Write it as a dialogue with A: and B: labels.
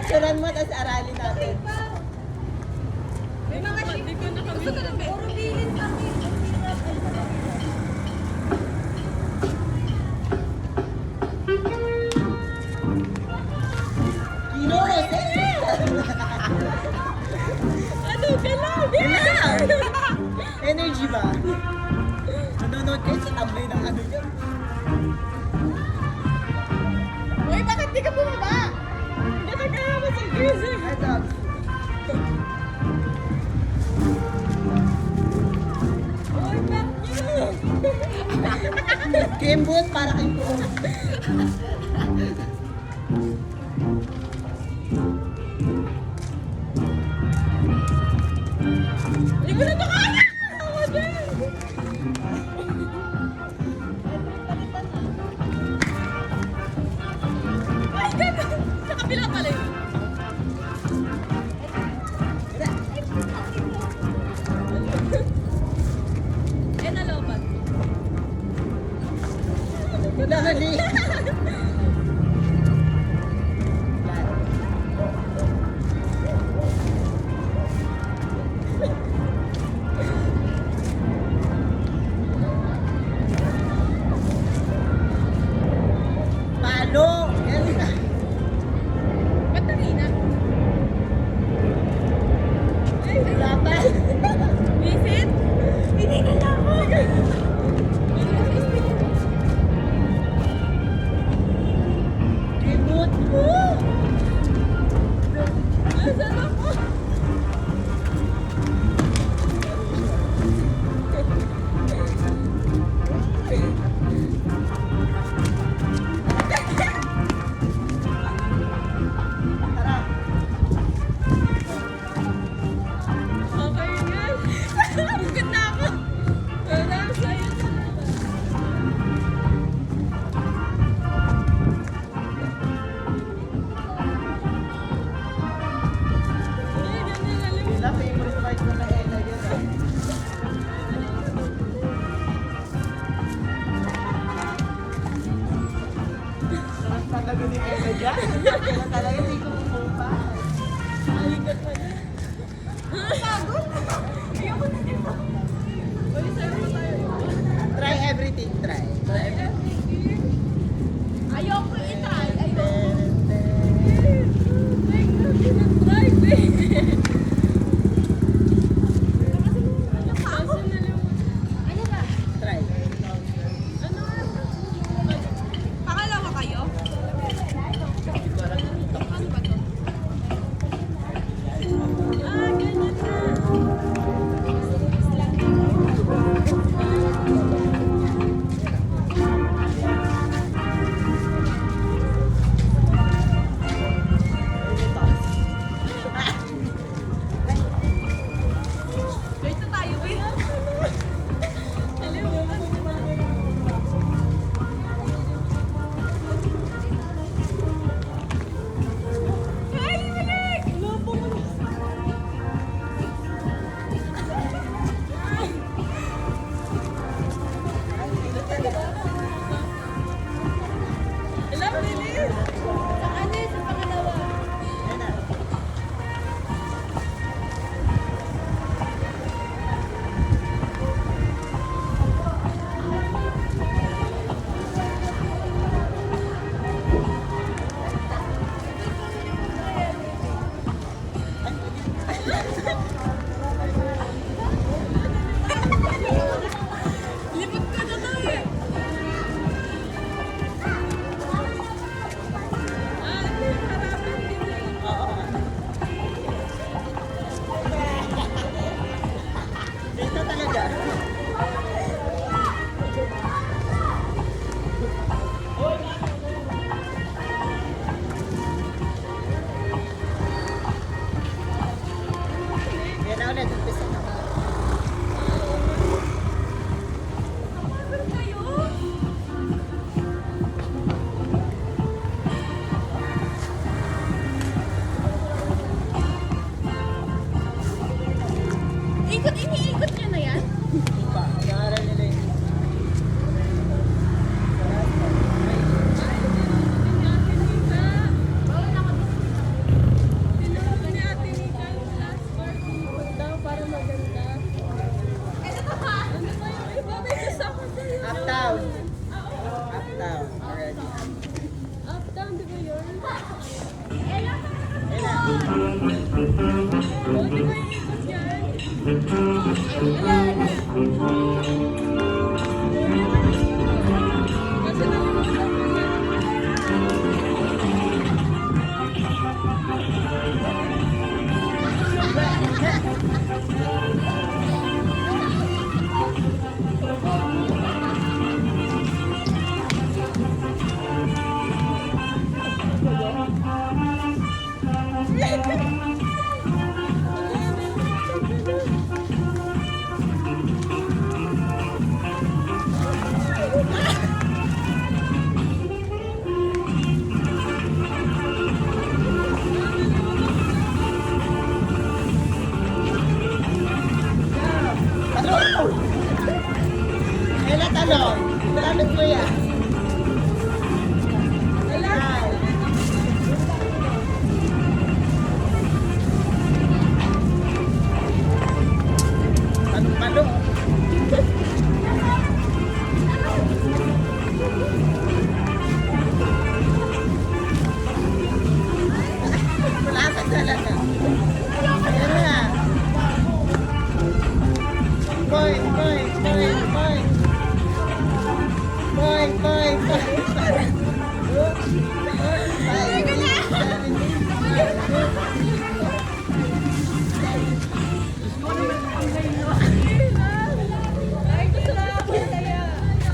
A: Picturean mo, tapos aralin natin.
B: May mga ship. Gusto ko na ba? Puro bilin kami.
A: Kino,
B: Ano ka lang?
A: energy ba? Nanonood kayo sa tambay ng ano yun.
B: Uy, bakit di ka bumaba? Hindi ka kaya mo sa cruiser.
A: Ay, dog.
B: Uy, back you.
A: Kimbot para kay po.
B: Hindi ko na ito kaya. Ako din. Ay, ganun. Sa kabila pala yun. Eh, nalobat.
A: Dali. Palo. Yan na.
B: Ba't tangina? Ay,
A: Wala pa.
B: visit? Hindi ka na ako.
A: Kimbot mo.
B: Asan ako?
A: Tara.
B: Okay, guys. Bukit na ako. Wala, sa'yo na.